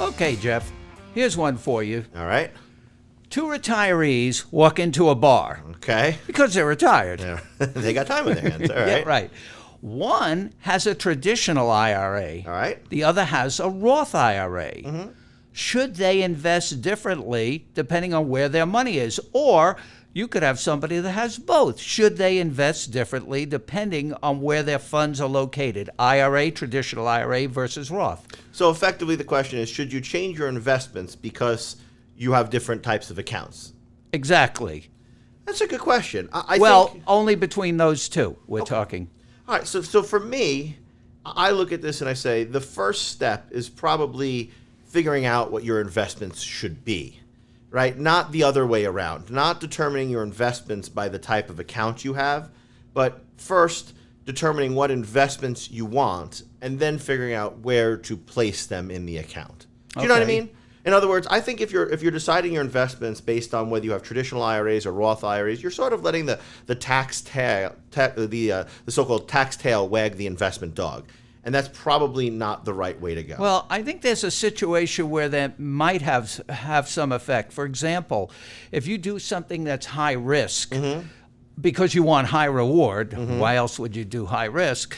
Okay, Jeff, here's one for you. All right. Two retirees walk into a bar Okay. because they're retired. Yeah. They got time on their hands. All right. Yeah, right. One has a traditional IRA. All right. The other has a Roth IRA. Should they invest differently depending on where their money is? Or you could have somebody that has both. Should they invest differently depending on where their funds are located? IRA, traditional IRA versus Roth. So effectively the question is, should you change your investments because you have different types of accounts? Exactly. That's a good question. I think, only between those two we're talking. all right. So for me, I look at this and I say the first step is probably figuring out what your investments should be, right? Not the other way around. Not determining your investments by the type of account you have, but first determining what investments you want and then figuring out where to place them in the account. Do you know what I mean? In other words, I think if you're deciding your investments based on whether you have traditional IRAs or Roth IRAs, you're sort of letting the so-called tax tail wag the investment dog. And that's probably not the right way to go. Well, I think there's a situation where that might have some effect. For example, if you do something that's high risk because you want high reward, why else would you do high risk?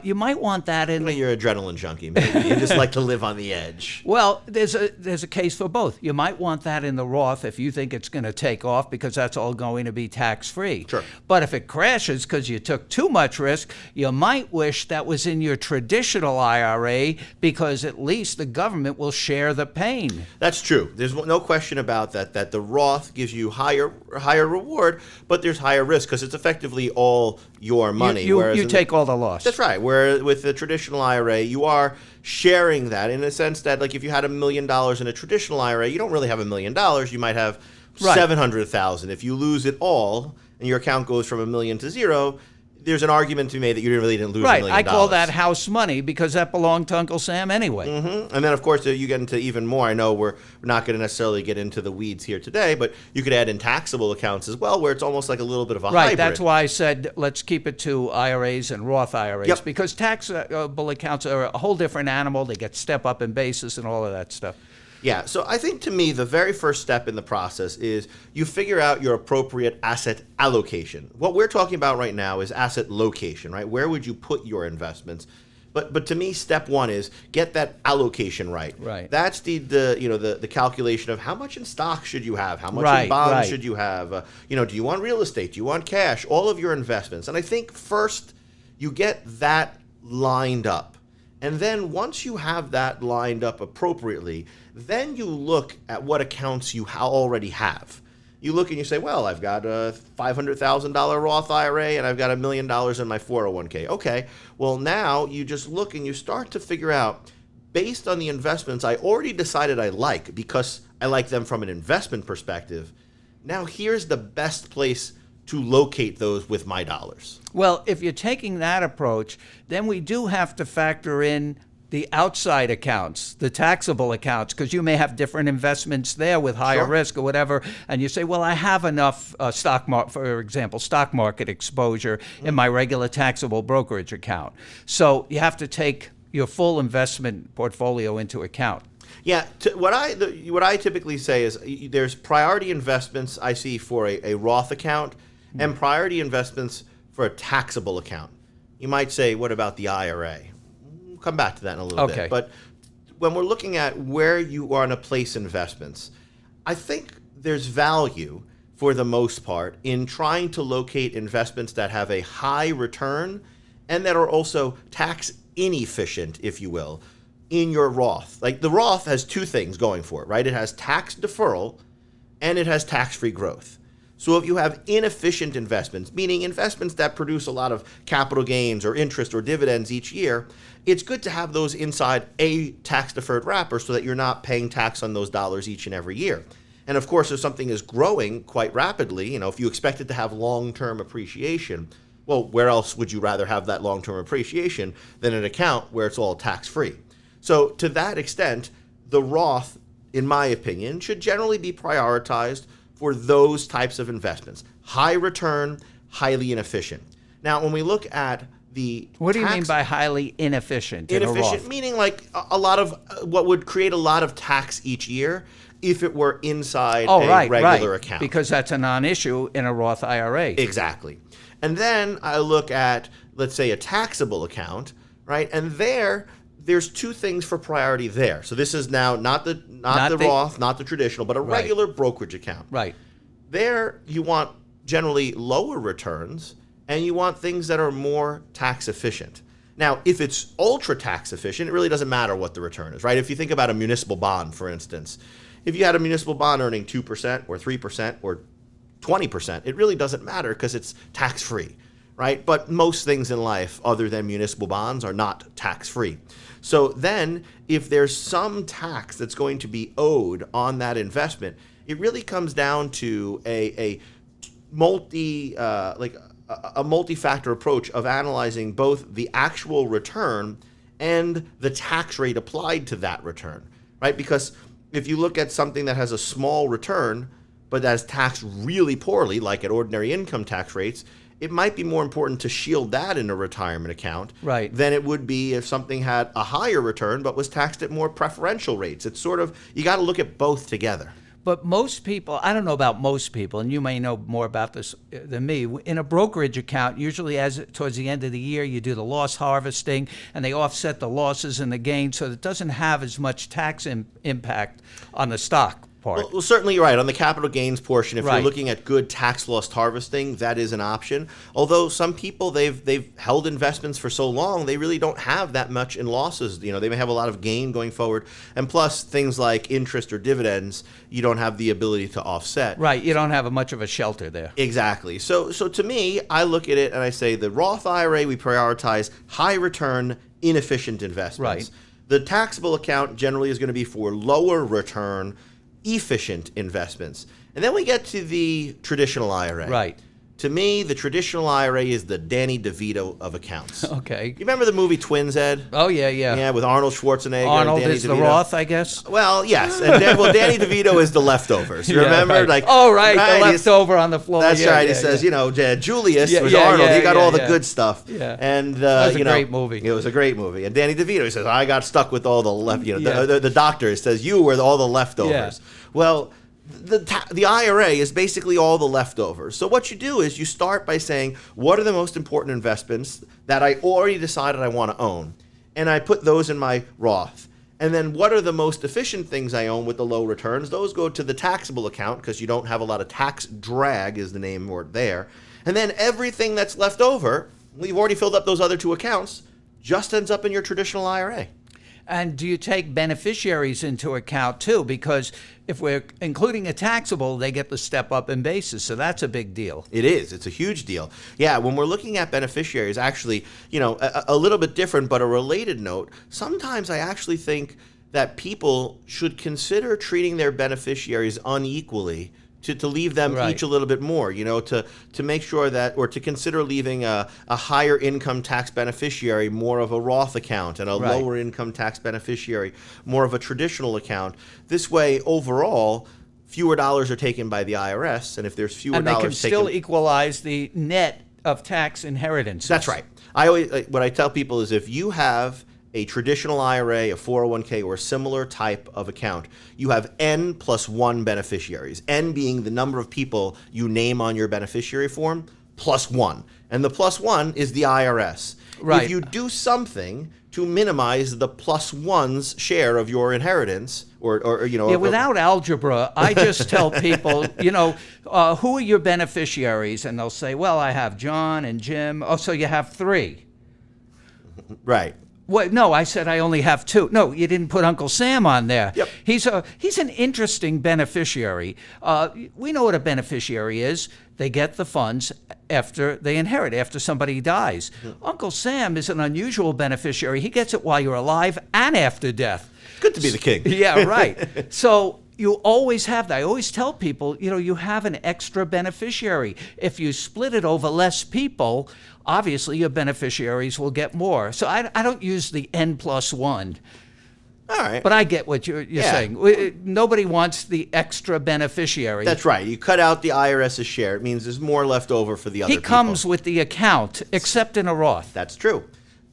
You might want that in. You're an adrenaline junkie. Maybe you just like to live on the edge. Well, there's a case for both. You might want that in the Roth if you think it's going to take off because that's all going to be tax-free. Sure. But if it crashes because you took too much risk, you might wish that was in your traditional IRA because at least the government will share the pain. That's true. There's no question about that. That the Roth gives you higher reward, but there's higher risk because it's effectively all your money. You take all the loss. That's right. Where with the traditional IRA, you are sharing that in a sense that, like, if you had $1 million in a traditional IRA, you don't really have $1 million. You might have 700,000. If you lose it all and your account goes from $1 million to zero, there's an argument to be made that you really didn't lose $1 million. Right. I call that house money because that belonged to Uncle Sam anyway. And then, of course, you get into even more. I know we're not going to necessarily get into the weeds here today, but you could add in taxable accounts as well, where it's almost like a little bit of a hybrid. Right. That's why I said let's keep it to IRAs and Roth IRAs because taxable accounts are a whole different animal. They get step up in basis and all of that stuff. Yeah, so I think to me, the very first step in the process is you figure out your appropriate asset allocation. What we're talking about right now is asset location, right? Where would you put your investments? But to me, step one is get that allocation right. Right. That's the calculation of how much in stock should you have, how much in bonds should you have, do you want real estate, do you want cash, all of your investments. And I think first you get that lined up. And then once you have that lined up appropriately, then you look at what accounts you already have. You look and you say, well, I've got a $500,000 Roth IRA and I've got $1 million in my 401k. Okay, well, now you just look and you start to figure out, based on the investments I already decided I like because I like them from an investment perspective, now here's the best place to locate those with my dollars. Well, if you're taking that approach, then we do have to factor in the outside accounts, the taxable accounts, because you may have different investments there with higher risk or whatever, and you say, well, I have enough for example, stock market exposure in my regular taxable brokerage account. So you have to take your full investment portfolio into account. Yeah, what I typically say is there's priority investments I see for a Roth account and priority investments for a taxable account. You might say, what about the IRA? We'll come back to that in a little bit. But when we're looking at where you want to place investments, I think there's value, for the most part, in trying to locate investments that have a high return and that are also tax inefficient, if you will, in your Roth. Like the Roth has two things going for it, right? It has tax deferral and it has tax-free growth. So if you have inefficient investments, meaning investments that produce a lot of capital gains or interest or dividends each year, it's good to have those inside a tax-deferred wrapper so that you're not paying tax on those dollars each and every year. And of course, if something is growing quite rapidly, if you expect it to have long-term appreciation, well, where else would you rather have that long-term appreciation than an account where it's all tax-free? So to that extent, the Roth, in my opinion, should generally be prioritized for those types of investments. High return, highly inefficient. Now, when we look at the What do you mean tax- by highly inefficient in a inefficient? Roth? Meaning like a lot of what would create a lot of tax each year if it were inside Oh, a right, regular right. account. Because that's a non-issue in a Roth IRA. Exactly. And then I look at, let's say, a taxable account, right? And there's two things for priority there. So this is now not the Roth, not the traditional, but a Right. regular brokerage account. Right. There you want generally lower returns, and you want things that are more tax efficient. Now, if it's ultra tax efficient, it really doesn't matter what the return is, right? If you think about a municipal bond, for instance, if you had a municipal bond earning 2% or 3% or 20%, it really doesn't matter because it's tax free, right? But most things in life other than municipal bonds are not tax free. So then if there's some tax that's going to be owed on that investment, it really comes down to a multi-factor approach of analyzing both the actual return and the tax rate applied to that return, right? Because if you look at something that has a small return but that's taxed really poorly, like at ordinary income tax rates, it might be more important to shield that in a retirement account Right. than it would be if something had a higher return but was taxed at more preferential rates. It's sort of, you got to look at both together. But most people, I don't know about most people, and you may know more about this than me. In a brokerage account, usually towards the end of the year, you do the loss harvesting, and they offset the losses and the gains, so it doesn't have as much tax impact on the stock part. Well, certainly you're right. On the capital gains portion, if Right. you're looking at good tax loss harvesting, that is an option. Although some people, they've held investments for so long, they really don't have that much in losses. You know, they may have a lot of gain going forward. And plus, things like interest or dividends, you don't have the ability to offset. Right, you don't have much of a shelter there. Exactly. So to me, I look at it and I say the Roth IRA, we prioritize high return, inefficient investments. Right. The taxable account generally is going to be for lower return, efficient investments. And then we get to the traditional IRA. Right. To me, the traditional IRA is the Danny DeVito of accounts. Okay. You remember the movie Twins, Ed? Oh, yeah, yeah. Yeah, with Arnold Schwarzenegger Arnold and Danny is DeVito. the Roth, I guess. Well, yes. And Danny DeVito is the leftovers. You Yeah, remember? right. Like, oh, right, the he's- leftover on the floor. That's Yeah, right. yeah, He says, yeah. you know, Julius Yeah, was yeah, Arnold. yeah, He got yeah, all the yeah. good stuff. Yeah. And was a you know, great movie. It was a great movie. And Danny DeVito, he says, I got stuck with all the left. You know, Yeah. the doctor says you were all the leftovers. Yeah. Well, the IRA is basically all the leftovers. So what you do is you start by saying, what are the most important investments that I already decided I want to own? And I put those in my Roth. And then what are the most efficient things I own with the low returns? Those go to the taxable account because you don't have a lot of tax drag is the name word there. And then everything that's left over, well, you've already filled up those other two accounts, just ends up in your traditional IRA. And do you take beneficiaries into account too? Because if we're including a taxable, they get the step up in basis. So that's a big deal. It is. It's a huge deal. Yeah, when we're looking at beneficiaries, actually, you know, a little bit different, but a related note, sometimes I actually think that people should consider treating their beneficiaries unequally to leave them Right. each a little bit more, you know, to make sure that, or to consider leaving a higher income tax beneficiary more of a Roth account and a Right. lower income tax beneficiary more of a traditional account. This way, overall, fewer dollars are taken by the IRS, and if there's fewer And they can dollars still taken, equalize the net of tax inheritance. that's right. What I tell people is if you have a traditional IRA, a 401k, or a similar type of account, you have N plus 1 beneficiaries. N being the number of people you name on your beneficiary form, plus 1. And the plus 1 is the IRS. Right. If you do something to minimize the plus 1's share of your inheritance, or you know, Yeah, without algebra, I just tell people, you know, who are your beneficiaries? And they'll say, well, I have John and Jim. Oh, so you have 3. right. What? No, I said I only have 2. No, you didn't put Uncle Sam on there. Yep. He's an interesting beneficiary. We know what a beneficiary is. They get the funds after they inherit, after somebody dies. Uncle Sam is an unusual beneficiary. He gets it while you're alive and after death. Good to be the king. Yeah, right. So you always have that. I always tell people, you know, you have an extra beneficiary. If you split it over less people, obviously your beneficiaries will get more. So I don't use the N plus 1. All right. But I get what you're Yeah. saying. Nobody wants the extra beneficiary. That's right. You cut out the IRS's share. It means there's more left over for the other He people. comes with the account, except in a Roth. That's true.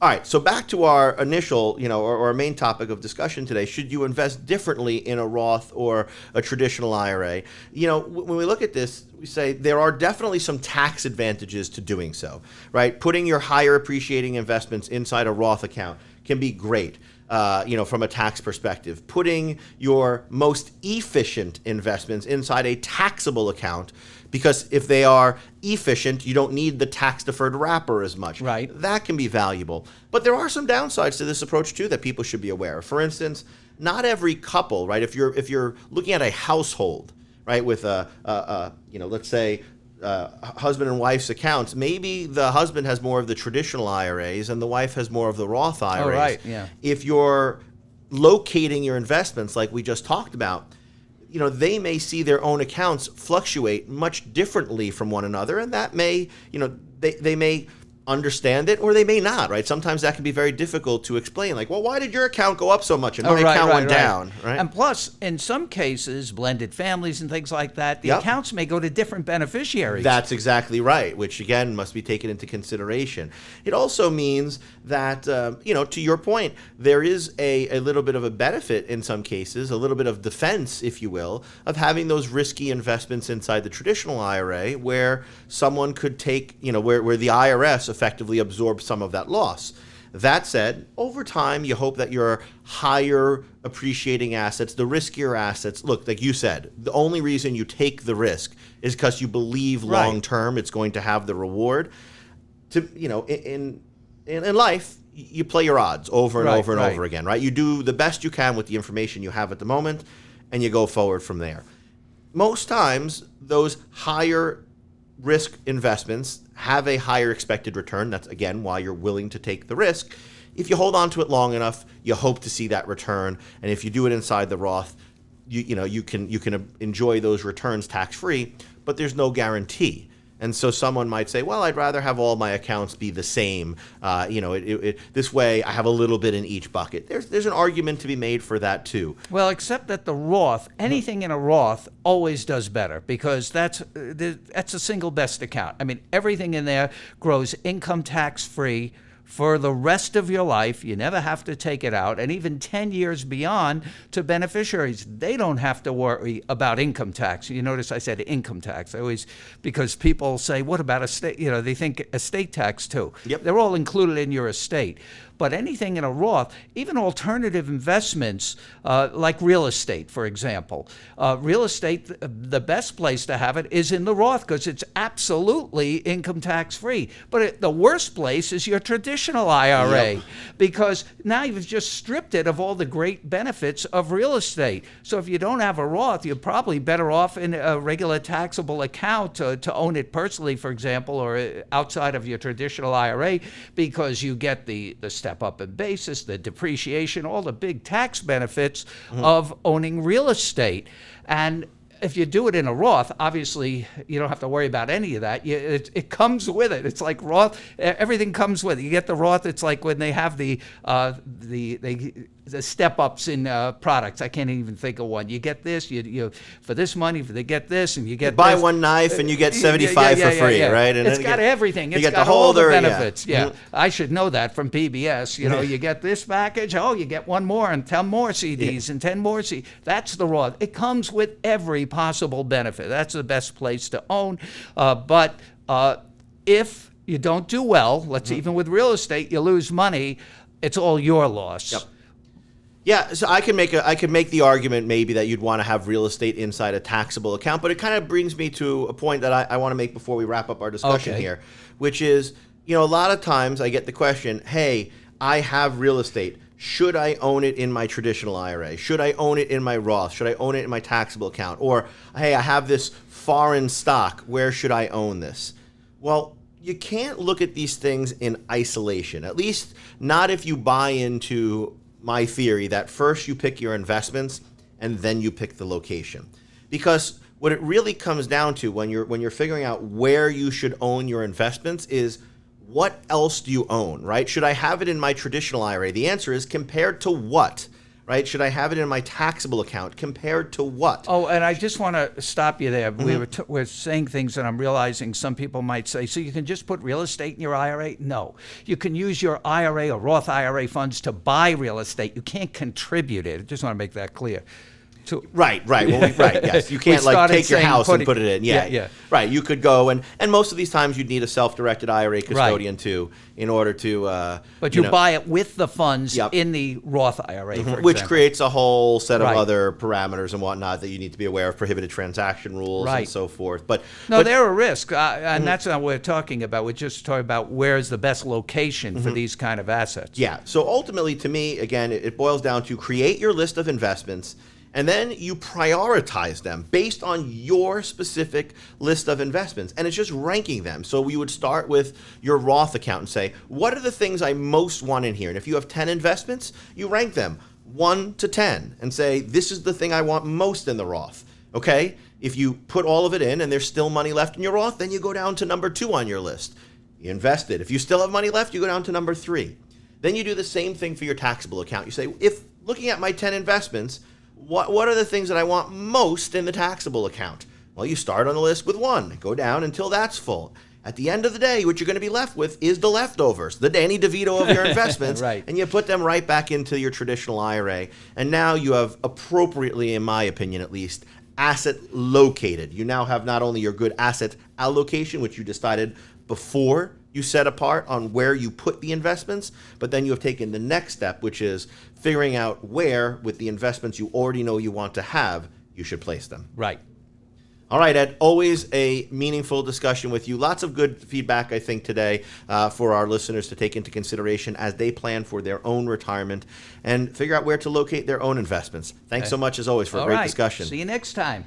All right, so back to our initial, or our main topic of discussion today. Should you invest differently in a Roth or a traditional IRA? When we look at this, we say there are definitely some tax advantages to doing so, right? Putting your higher appreciating investments inside a Roth account can be great. From a tax perspective, putting your most efficient investments inside a taxable account, because if they are efficient, you don't need the tax-deferred wrapper as much. Right. That can be valuable. But there are some downsides to this approach too that people should be aware of. For instance, not every couple, right? If you're looking at a household, right, with let's say husband and wife's accounts, maybe the husband has more of the traditional IRAs and the wife has more of the Roth IRAs. Oh, right, yeah. If you're locating your investments like we just talked about, they may see their own accounts fluctuate much differently from one another, and that may, they may understand it or they may not, right? Sometimes that can be very difficult to explain, like, well, why did your account go up so much and my account went down, right? And plus, in some cases, blended families and things like that, the Yep. accounts may go to different beneficiaries. That's exactly right, which again must be taken into consideration. It also means that, to your point, there is a little bit of a benefit in some cases, a little bit of defense, if you will, of having those risky investments inside the traditional IRA where someone could take, where the IRS effectively absorbs some of that loss. That said, over time, you hope that your higher appreciating assets, the riskier assets, look, like you said, the only reason you take the risk is because you believe long term it's going to have the reward. In life, you play your odds over and over and over again, right? You do the best you can with the information you have at the moment, and you go forward from there. Most times, those higher risk investments have a higher expected return. That's, again, why you're willing to take the risk. If you hold on to it long enough, you hope to see that return. And if you do it inside the Roth, you can enjoy those returns tax-free, but there's no guarantee. And so someone might say, well, I'd rather have all my accounts be the same. This way I have a little bit in each bucket. There's an argument to be made for that too. Well, except that the Roth, anything in a Roth always does better because that's a single best account. I mean, everything in there grows income tax-free for the rest of your life. You never have to take it out. And even 10 years beyond to beneficiaries, they don't have to worry about income tax. You notice I said income tax. Because people say, what about estate? They think estate tax too. Yep. They're all included in your estate. But anything in a Roth, even alternative investments like real estate, for example. Real estate, the best place to have it is in the Roth because it's absolutely income tax free. But the worst place is your traditional IRA because now you've just stripped it of all the great benefits of real estate. So if you don't have a Roth, you're probably better off in a regular taxable account to own it personally, for example, or outside of your traditional IRA because you get the step up in basis, the depreciation, all the big tax benefits of owning real estate. And if you do it in a Roth, obviously you don't have to worry about any of that. It comes with it. It's like Roth. Everything comes with it. You get the Roth. It's like when they have the step ups in products. I can't even think of one. You get this. You for this money. They get this, and you get buy this. one knife and you get 75 for free, right? And it's got everything. It's get got the all the holder, benefits. yeah. Yeah. I should know that from PBS. You get this package. Oh, you get one more and 10 more CDs and 10 more CDs. That's the Roth. It comes with every possible benefit. That's the best place to own. But if you don't do well, even with real estate, you lose money. It's all your loss. Yep. Yeah, so I can make the argument maybe that you'd want to have real estate inside a taxable account, but it kind of brings me to a point that I want to make before we wrap up our discussion here, which is, a lot of times I get the question, hey, I have real estate. Should I own it in my traditional IRA? Should I own it in my Roth? Should I own it in my taxable account? Or, hey, I have this foreign stock. Where should I own this? Well, you can't look at these things in isolation, at least not if you buy into my theory that first you pick your investments and then you pick the location. Because what it really comes down to when you're figuring out where you should own your investments is what else do you own, right? Should I have it in my traditional IRA? The answer is compared to what, right? Should I have it in my taxable account compared to what? Oh, and I just want to stop you there. We're saying things that I'm realizing some people might say, so you can just put real estate in your IRA? No. You can use your IRA or Roth IRA funds to buy real estate. You can't contribute it. I just want to make that clear. Right. Well, right. Yes, you can't like take your house and put it in. Yeah. Right. You could go and most of these times you'd need a self-directed IRA custodian too, in order to. But you buy it with the funds in the Roth IRA, for example. Which creates a whole set of other parameters and whatnot that you need to be aware of, prohibited transaction rules and so forth. But they're a risk, and that's not what we're talking about. We're just talking about where's the best location for these kind of assets. Yeah. So ultimately, to me, again, it boils down to create your list of investments. And then you prioritize them based on your specific list of investments. And it's just ranking them. So we would start with your Roth account and say, what are the things I most want in here? And if you have 10 investments, you rank them 1 to 10 and say, this is the thing I want most in the Roth. Okay? If you put all of it in and there's still money left in your Roth, then you go down to number 2 on your list. You invest it. If you still have money left, you go down to number 3. Then you do the same thing for your taxable account. You say, if looking at my 10 investments, what are the things that I want most in the taxable account? Well, you start on the list with 1, go down until that's full. At the end of the day, what you're going to be left with is the leftovers, the Danny DeVito of your investments, and you put them right back into your traditional IRA. And now you have appropriately, in my opinion at least, asset located. You now have not only your good asset allocation, which you decided before you set apart on where you put the investments, but then you have taken the next step, which is figuring out where, with the investments you already know you want to have, you should place them. Right. All right, Ed, always a meaningful discussion with you. Lots of good feedback, I think, today for our listeners to take into consideration as they plan for their own retirement and figure out where to locate their own investments. Thanks so much, as always, for a great discussion. See you next time.